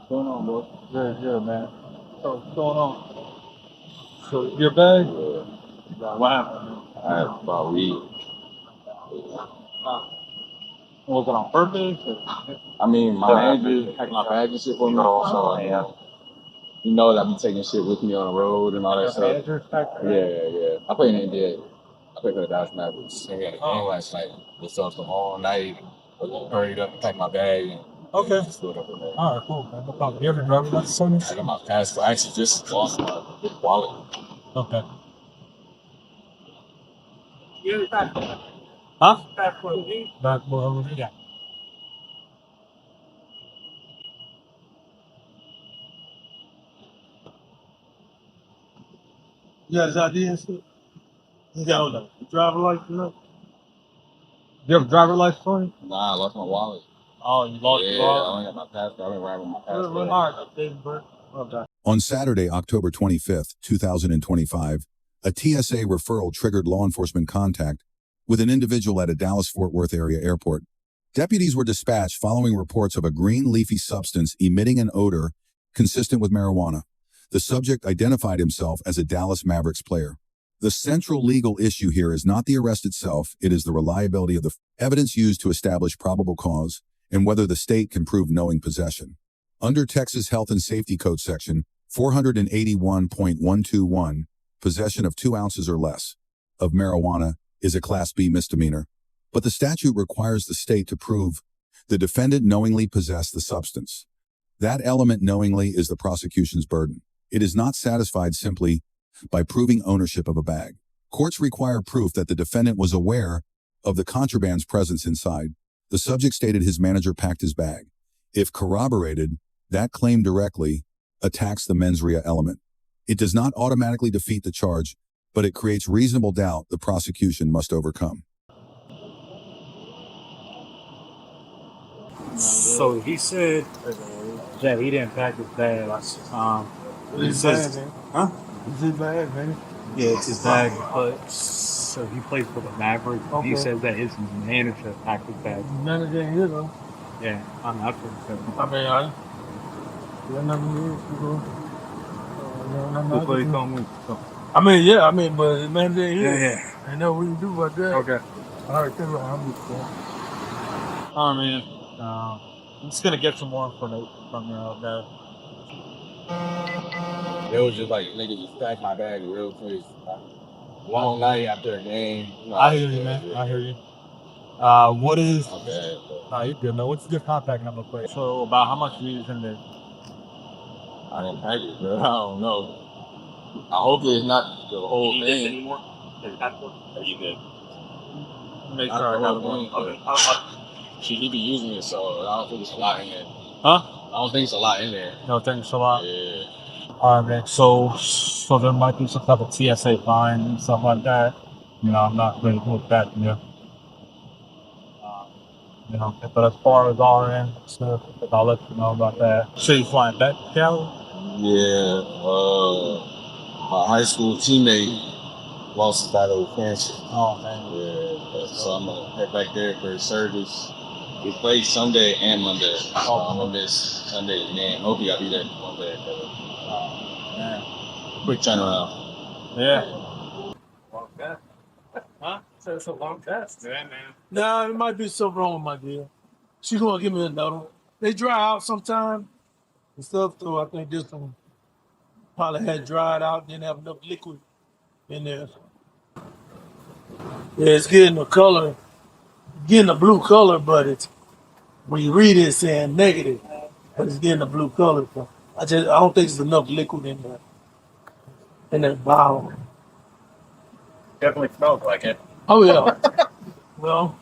going on, boy? Good, man. So what's going on? So your bag? What happened? I had about weed. Was it on purpose? I mean, my manager packed my bag and shit for me, so he knows I be taking shit with me on the road and all that stuff. Manager packed? Yeah. I play in the NBA. I play for the Dallas Mavericks. And we had a game last night. We saw them all night. Hurried up and packed my bag. And Okay. just stood up in there. All right, cool, man. No problem. You ever drive license on you? I got my passport. I actually just lost my wallet. Okay. Huh? Passport. Yeah. You got his ID and shit? You got a driver license? You have a driver license on you? Nah, I lost my wallet. Oh, you lost your I wallet? only got my passport. I've been riding with my passport. All right, David Burke. Okay. On Saturday, October 25th, 2025, a TSA referral triggered law enforcement contact with an individual at a Dallas-Fort Worth area airport. Deputies were dispatched following reports of a green leafy substance emitting an odor consistent with marijuana. The subject identified himself as a Dallas Mavericks player. The central legal issue here is not the arrest itself, it is the reliability of the evidence used to establish probable cause and whether the state can prove knowing possession. Under Texas Health and Safety Code Section 481.121, possession of 2 ounces or less of marijuana is a Class B misdemeanor, but the statute requires the state to prove the defendant knowingly possessed the substance. That element knowingly is the prosecution's burden. It is not satisfied simply by proving ownership of a bag. Courts require proof that the defendant was aware of the contraband's presence inside. The subject stated his manager packed his bag. If corroborated, that claim directly attacks the mens rea element. It does not automatically defeat the charge, but it creates reasonable doubt the prosecution must overcome. So he said that he didn't pack his bag. He says, Huh? It's his bag, man. yeah, it's his bag, but so he plays for the Mavericks. Okay. He says that his manager packed his bag. Manager ain't here, though. Yeah, I'm not sure. I mean, got nothing to do, That's what he told me. So. but his manager ain't here. Yeah. Ain't nothing we can do about that. Okay. All right, tell me how much. All right, man. I'm just gonna get some more information from you out there. It was just like, nigga, just stacked my bag real quick. Long night after a game. I hear you, man. I hear you. What is? Okay. Nah, you're good, man. What's your contact number, please? So about how much weed is in there? I didn't pack it, bro. I don't know. I hope it's not the whole thing. Anymore? Are you good? Make I sure I don't got know. one. Okay. He be using it, so I don't think it's a lot in there. Huh? I don't think it's a lot in there. No, thanks a lot. Yeah. All right, man. So there might be some type of TSA fine and stuff like that. You know, I'm not really good with that. But as far as our end stuff, I'll let you know about that. So you flying back to Cali? Yeah. My high school teammate lost his battle with cancer. Oh man. Yeah. So I'm gonna head back there for his service. We play Sunday and Monday. So I'm gonna miss Sunday and then hopefully I'll be there Monday. Man. Quick turnaround. Yeah. Long test. Huh? So it's a long test. Yeah, man. Nah, there might be something wrong with my deal. She's gonna give me a note. They dry out sometime and stuff, so I think this one probably had dried out, didn't have enough liquid in there. Yeah, it's getting a color, getting a blue color, but it's when you read it, it's saying negative, but it's getting a blue color. So I don't think there's enough liquid in that bottle. Definitely smells like it. Oh yeah. Well.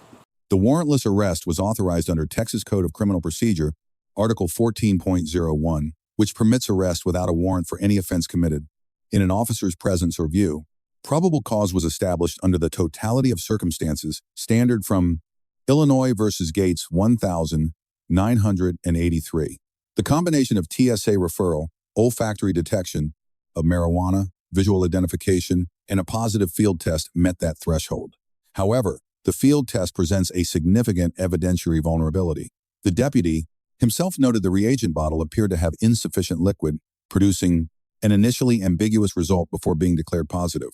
The warrantless arrest was authorized under Texas Code of Criminal Procedure, Article 14.01, which permits arrest without a warrant for any offense committed in an officer's presence or view. Probable cause was established under the totality of circumstances standard from Illinois versus Gates 1983. The combination of TSA referral, olfactory detection of marijuana, visual identification, and a positive field test met that threshold. However, the field test presents a significant evidentiary vulnerability. The deputy Himself noted the reagent bottle appeared to have insufficient liquid, producing an initially ambiguous result before being declared positive.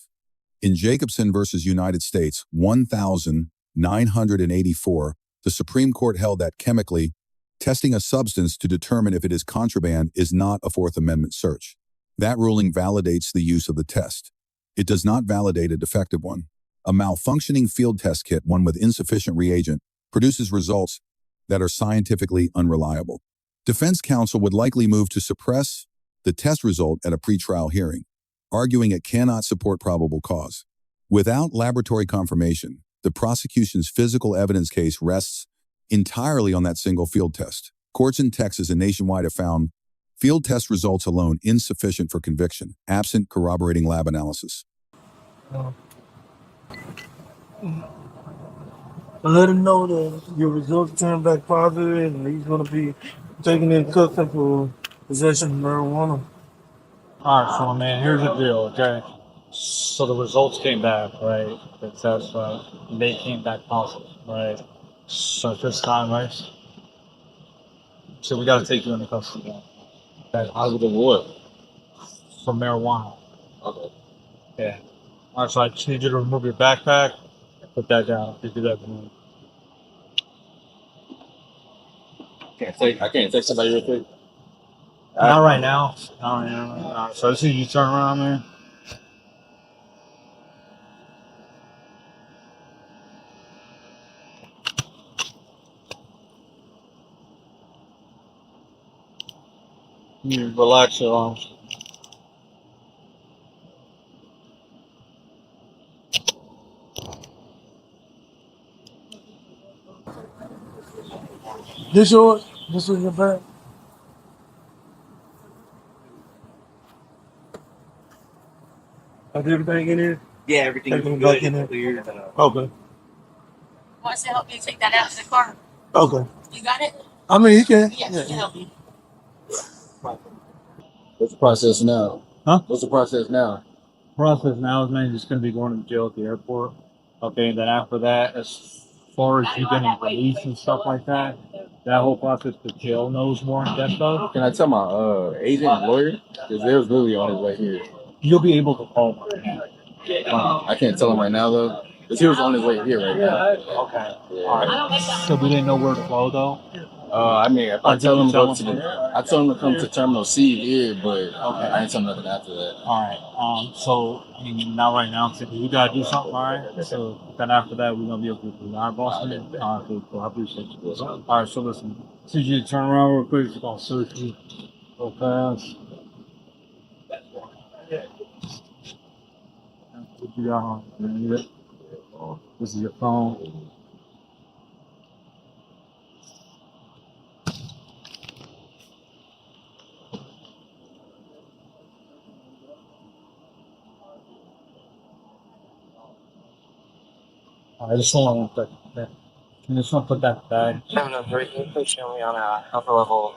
In Jacobsen versus United States 1984, the Supreme Court held that chemically testing a substance to determine if it is contraband is not a Fourth Amendment search. That ruling validates the use of the test. It does not validate a defective one. A malfunctioning field test kit, one with insufficient reagent, produces results that are scientifically unreliable. Defense counsel would likely move to suppress the test result at a pretrial hearing, arguing it cannot support probable cause. Without laboratory confirmation, the prosecution's physical evidence case rests entirely on that single field test. Courts in Texas and nationwide have found field test results alone insufficient for conviction, absent corroborating lab analysis. Let him know that your results turned back positive and he's going to be taken in custody for possession of marijuana. All right, so man, here's the deal, okay? So the results came back, right? The test, right? They came back positive, right? So this time, right? So we gotta take you into custody now. Okay. Positive what? For marijuana. Okay. Yeah. All right, so I just need you to remove your backpack. Put that down. You do that. I can't take somebody real quick. Not right now. Not right now. All right, so I see you turn around, man. You relax your arms. This yours? This was your bag? I did everything in here? Yeah, everything's Everything good. back in there? Clear. Okay. Wants to help you take that out of the car. Okay. You got it? I mean, he can. Yes, Yeah. he can help you. What's the process now? Huh? What's the process now? Process now is, man, just gonna be going to jail at the airport. Okay, and then after that, as far as you getting released and stuff like that, that whole process, the jail knows more in depth of. Can I tell my agent, lawyer? Because there's literally on his way here. You'll be able to call right now. I can't tell him right now though. Because he was on his way here right now. Okay. All right. So we didn't know where to go though. I mean, if I Did tell you him to tell go him? to the, I told him to come to Terminal C here, but I didn't tell him nothing after that. All right. So I mean, not right now. So you gotta do something, all right? So then after that, we're gonna be able to do our boss man. All right, cool. I appreciate you. All right. So listen, since you turn around real quick, it's gonna search you real fast. What you got on? This is your phone. I just want to put that back. 703, please show me on a upper level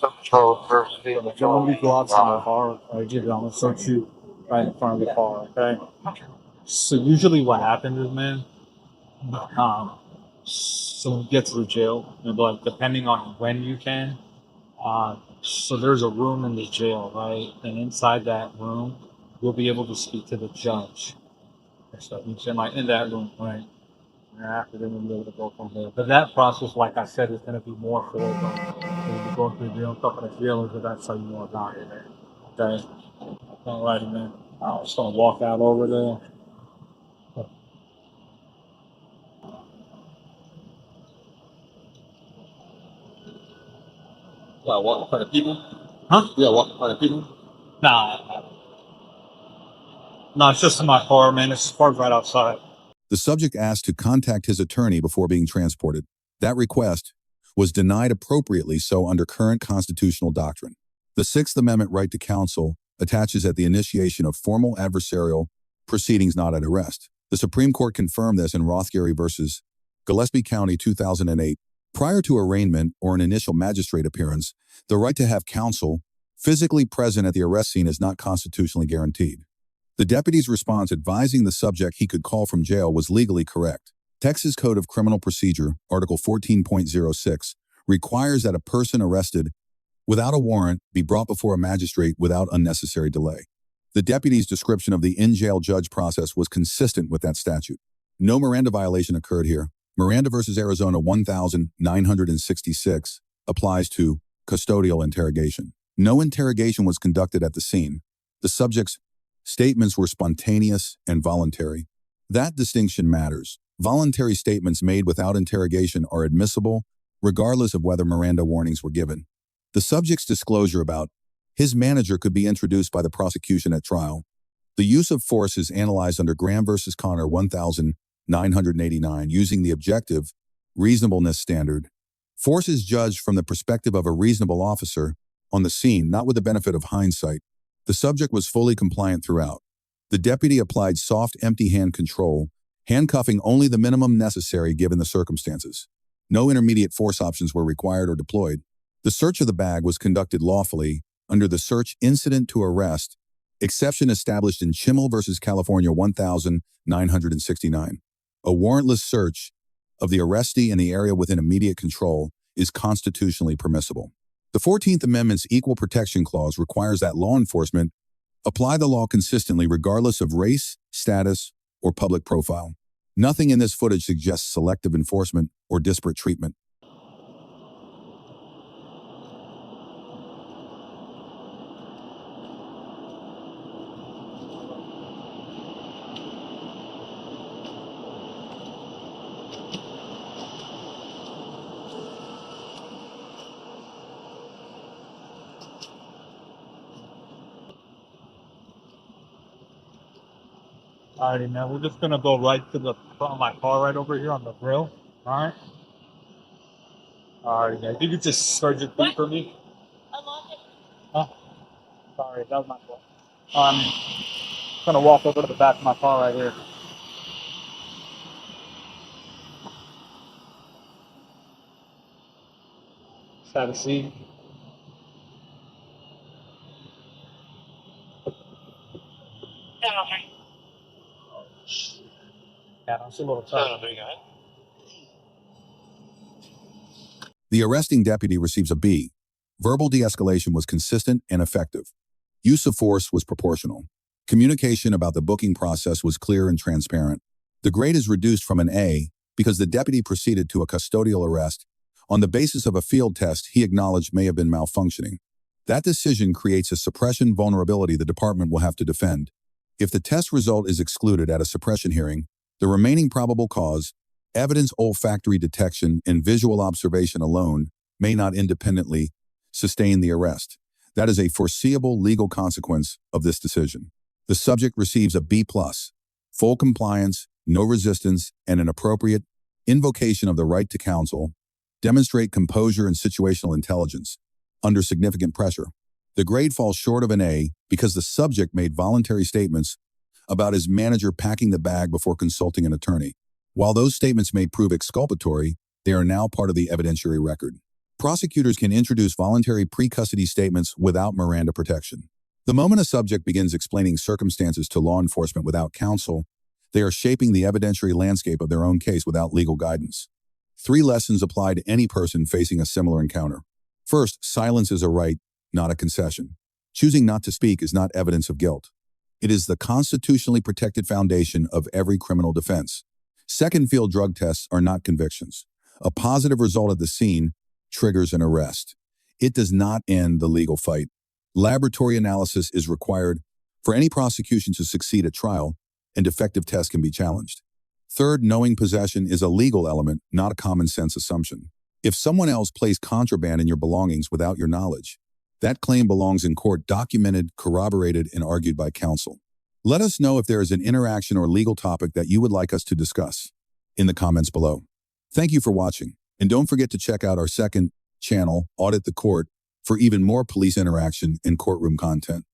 control for vehicle. Don't let me go outside the car. I give you, I'm gonna search you right in front of the car, okay? So usually what happens is, man, so you get to the jail, and like depending on when you can, so there's a room in the jail, right? And inside that room, you'll be able to speak to the judge. So you can like in that room, right? And after then we'll be able to go from there. But that process, like I said, is going to be more for the go through jail stuff in the jail, because that's how you more about it, man. Okay. All righty, man. I'm just gonna walk out over there. You gotta walk in front of people? Huh? You gotta walk in front of people? Nah. No, it's just in my car, man. It's parked right outside. The subject asked to contact his attorney before being transported. That request was denied appropriately so under current constitutional doctrine. The Sixth Amendment right to counsel attaches at the initiation of formal adversarial proceedings, not at arrest. The Supreme Court confirmed this in Rothgary versus Gillespie County 2008. Prior to arraignment or an initial magistrate appearance, the right to have counsel physically present at the arrest scene is not constitutionally guaranteed. The deputy's response advising the subject he could call from jail was legally correct. Texas Code of Criminal Procedure, Article 14.06, requires that a person arrested without a warrant be brought before a magistrate without unnecessary delay. The deputy's description of the in-jail judge process was consistent with that statute. No Miranda violation occurred here. Miranda versus Arizona 1966 applies to custodial interrogation. No interrogation was conducted at the scene. The subject's statements were spontaneous and voluntary. That distinction matters. Voluntary statements made without interrogation are admissible, regardless of whether Miranda warnings were given. The subject's disclosure about his manager could be introduced by the prosecution at trial. The use of force is analyzed under Graham versus Connor 1989 using the objective reasonableness standard. Force is judged from the perspective of a reasonable officer on the scene, not with the benefit of hindsight. The subject was fully compliant throughout. The deputy applied soft, empty hand control, handcuffing only the minimum necessary given the circumstances. No intermediate force options were required or deployed. The search of the bag was conducted lawfully under the search incident to arrest, exception established in Chimmel versus California 1969. A warrantless search of the arrestee in the area within immediate control is constitutionally permissible. The 14th Amendment's Equal Protection Clause requires that law enforcement apply the law consistently regardless of race, status, or public profile. Nothing in this footage suggests selective enforcement or disparate treatment. Alrighty, man. We're just gonna go right to the front of my car right over here on the grill. Alright? Alrighty, man. You could just search it through for me. Unlock it. Huh? Sorry, that was my fault. I'm gonna walk over to the back of my car right here. Just have a seat. Down on three. Yeah, I'm still a little Down tired. on three, guys. The arresting deputy receives a B. Verbal de-escalation was consistent and effective. Use of force was proportional. Communication about the booking process was clear and transparent. The grade is reduced from an A because the deputy proceeded to a custodial arrest on the basis of a field test he acknowledged may have been malfunctioning. That decision creates a suppression vulnerability the department will have to defend. If the test result is excluded at a suppression hearing, the remaining probable cause, evidence, olfactory detection, and visual observation alone may not independently sustain the arrest. That is a foreseeable legal consequence of this decision. The subject receives a B+, full compliance, no resistance, and an appropriate invocation of the right to counsel, demonstrate composure and situational intelligence under significant pressure. The grade falls short of an A because the subject made voluntary statements about his manager packing the bag before consulting an attorney. While those statements may prove exculpatory, they are now part of the evidentiary record. Prosecutors can introduce voluntary pre-custody statements without Miranda protection. The moment a subject begins explaining circumstances to law enforcement without counsel, they are shaping the evidentiary landscape of their own case without legal guidance. 3 lessons apply to any person facing a similar encounter. First, silence is a right, not a concession. Choosing not to speak is not evidence of guilt. It is the constitutionally protected foundation of every criminal defense. Second, field drug tests are not convictions. A positive result at the scene triggers an arrest. It does not end the legal fight. Laboratory analysis is required for any prosecution to succeed at trial, and defective tests can be challenged. Third, knowing possession is a legal element, not a common sense assumption. If someone else placed contraband in your belongings without your knowledge, that claim belongs in court, documented, corroborated, and argued by counsel. Let us know if there is an interaction or legal topic that you would like us to discuss in the comments below. Thank you for watching, and don't forget to check out our second channel, Audit the Court, for even more police interaction and courtroom content.